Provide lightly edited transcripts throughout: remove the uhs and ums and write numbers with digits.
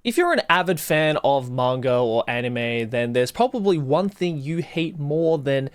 If you're an avid fan of manga or anime, then there's probably one thing you hate more than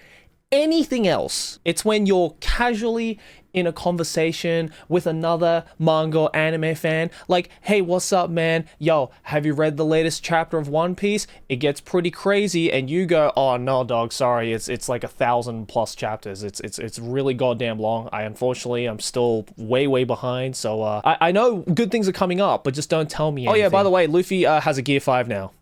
anything else. It's when you're casually in a conversation with another manga or anime fan, like, hey, what's up, man? Yo, have you read the latest chapter of One Piece? It gets pretty crazy, and you go, oh no, dog, sorry, it's like 1,000+ chapters. It's really goddamn long. Unfortunately, I'm still way behind. So I know good things are coming up, but just don't tell me anything. Oh yeah, by the way, Luffy has a Gear 5 now.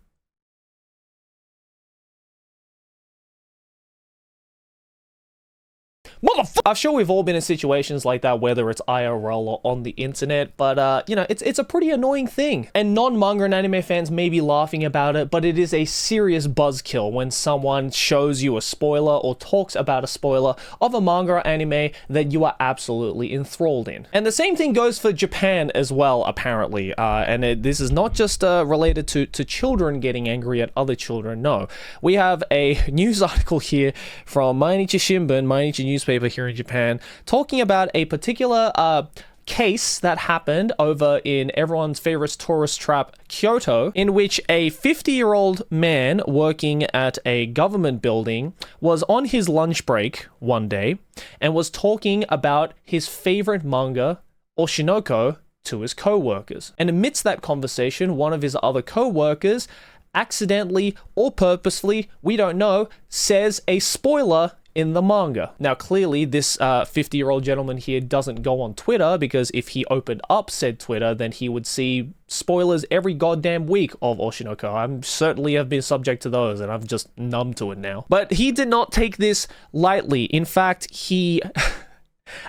Motherfucker! I'm sure we've all been in situations like that, whether it's IRL or on the internet, but you know, it's a pretty annoying thing. And non-manga and anime fans may be laughing about it, but it is a serious buzzkill when someone shows you a spoiler or talks about a spoiler of a manga or anime that you are absolutely enthralled in. And the same thing goes for Japan as well, apparently. This is not just related to children getting angry at other children. No, we have a news article here from Mainichi Shimbun, Mainichi newspaper here in Japan, talking about a particular case that happened over in everyone's favorite tourist trap, Kyoto, in which a 50-year-old man working at a government building was on his lunch break one day and was talking about his favorite manga, Oshinoko, to his co-workers. And amidst that conversation, one of his other co-workers accidentally or purposefully, we don't know, says a spoiler in the manga. Now, clearly, this 50-year-old gentleman here doesn't go on Twitter, because if he opened up said Twitter, then he would see spoilers every goddamn week of Oshinoko. I certainly have been subject to those, and I'm just numb to it now. But he did not take this lightly. In fact, he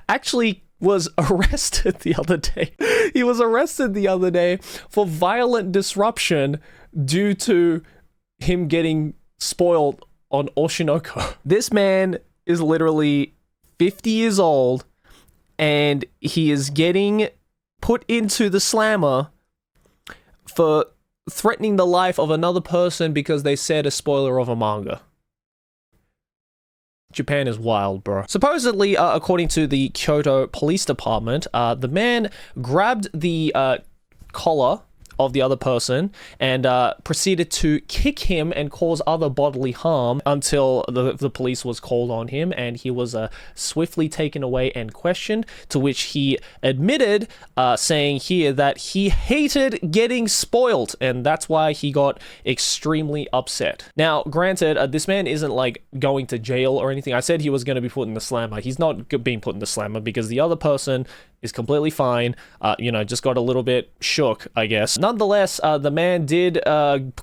actually was arrested the other day. He was arrested the other day for violent disruption due to him getting spoiled on Oshinoko. This man is literally 50 years old, and he is getting put into the slammer for threatening the life of another person because they said a spoiler of a manga. Japan is wild, bro. Supposedly, according to the Kyoto Police Department, the man grabbed the collar of the other person and proceeded to kick him and cause other bodily harm until the police was called on him, and he was swiftly taken away and questioned, to which he admitted, saying here that he hated getting spoiled, and that's why he got extremely upset. Now, granted, this man isn't like going to jail or anything. I said he was going to be put in the slammer. He's not being put in the slammer because the other person is completely fine, you know, just got a little bit shook, I guess. Nonetheless, the man did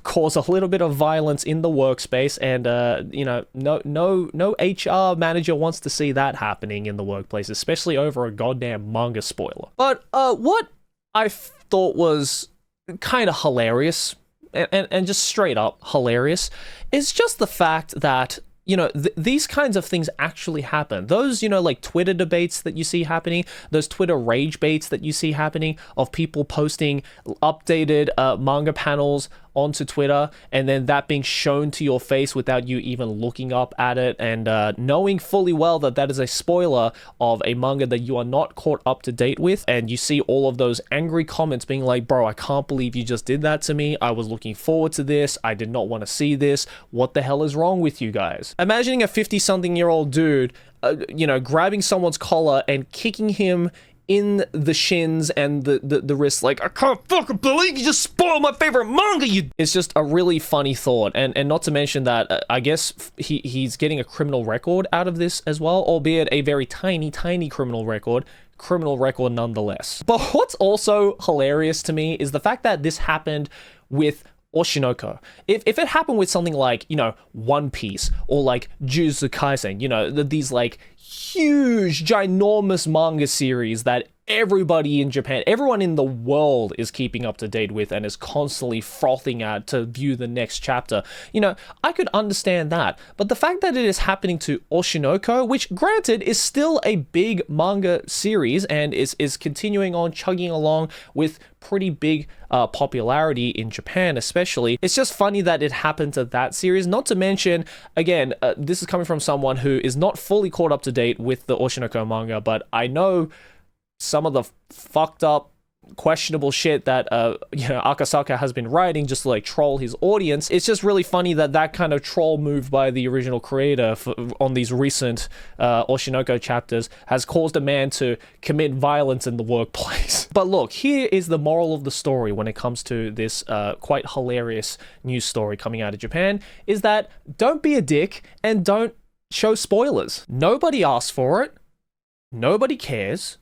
cause a little bit of violence in the workspace, and you know, no HR manager wants to see that happening in the workplace, especially over a goddamn manga spoiler. But what I thought was kind of hilarious, and just straight up hilarious, is just the fact that, you know, these kinds of things actually happen. Those, you know, like Twitter debates that you see happening, those Twitter rage baits that you see happening of people posting updated manga panels onto Twitter, and then that being shown to your face without you even looking up at it, and knowing fully well that that is a spoiler of a manga that you are not caught up to date with, and you see all of those angry comments being like, bro, I can't believe you just did that to me. I was looking forward to this. I did not want to see this. What the hell is wrong with you guys? Imagining a 50-something-year-old dude, you know, grabbing someone's collar and kicking him in the shins and the wrists, like, I can't fucking believe you just spoiled my favorite manga, you... It's just a really funny thought, and not to mention that, I guess he's getting a criminal record out of this as well, albeit a very tiny criminal record nonetheless. But what's also hilarious to me is the fact that this happened with Oshinoko. If it happened with something like, you know, One Piece, or like Jujutsu Kaisen, you know, these like huge, ginormous manga series that everybody in Japan, everyone in the world is keeping up to date with and is constantly frothing at to view the next chapter, you know, I could understand that. But the fact that it is happening to Oshinoko, which granted is still a big manga series and is continuing on chugging along with pretty big popularity in Japan especially, it's just funny that it happened to that series. Not to mention, again, this is coming from someone who is not fully caught up to date with the Oshinoko manga, but I know some of the fucked up questionable shit that Akasaka has been writing just to like troll his audience. It's just really funny that that kind of troll move by the original creator on these recent Oshinoko chapters has caused a man to commit violence in the workplace. But look, here is the moral of the story when it comes to this quite hilarious news story coming out of Japan, is that don't be a dick and don't show spoilers. Nobody asked for it. Nobody cares.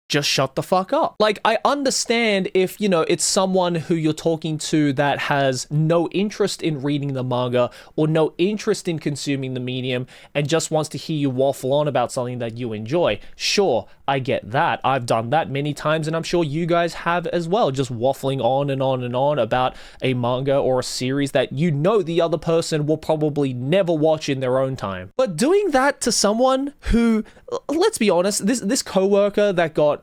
Just shut the fuck up. Like, I understand if, it's someone who you're talking to that has no interest in reading the manga or no interest in consuming the medium and just wants to hear you waffle on about something that you enjoy. Sure, I get that. I've done that many times, and I'm sure you guys have as well, just waffling on and on and on about a manga or a series that the other person will probably never watch in their own time. But doing that to someone who, let's be honest, this coworker that got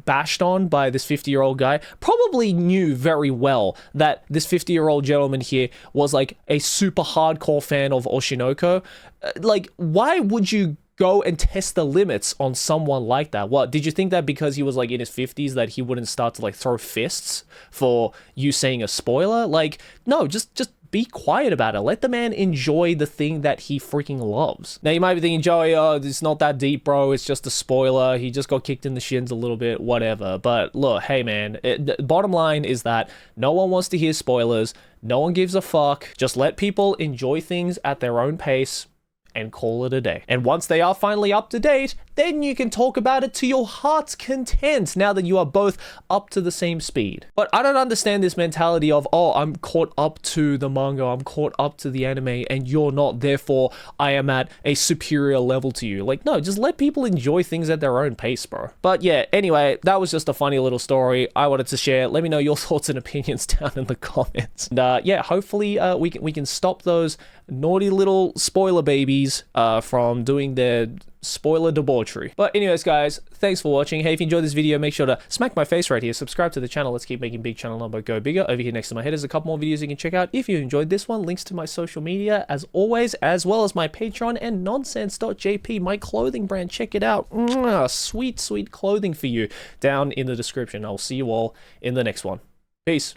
bashed on by this 50-year-old guy probably knew very well that this 50-year-old gentleman here was like a super hardcore fan of Oshinoko. Like, why would you go and test the limits on someone like that? What, did you think that because he was like in his 50s that he wouldn't start to like throw fists for you saying a spoiler? Like, no, just be quiet about it. Let the man enjoy the thing that he freaking loves. Now, you might be thinking, Joey, it's not that deep, bro. It's just a spoiler. He just got kicked in the shins a little bit, whatever. But look, hey, man, the bottom line is that no one wants to hear spoilers. No one gives a fuck. Just let people enjoy things at their own pace and call it a day. And once they are finally up to date, then you can talk about it to your heart's content now that you are both up to the same speed. But I don't understand this mentality of, oh, I'm caught up to the manga, I'm caught up to the anime, and you're not, therefore I am at a superior level to you. Like, no, just let people enjoy things at their own pace, bro. But yeah, anyway, that was just a funny little story I wanted to share. Let me know your thoughts and opinions down in the comments. And yeah, hopefully we can stop those naughty little spoiler babies from doing their spoiler debauchery. But anyways, guys, thanks for watching. Hey, if you enjoyed this video, make sure to smack my face right here, subscribe to the channel. Let's keep making big channel number go bigger. Over here next to my head is a couple more videos you can check out if you enjoyed this one. Links to my social media as always, as well as my Patreon and nonsense.jp, my clothing brand. Check it out. Sweet clothing for you down in the description. I'll see you all in the next one. Peace.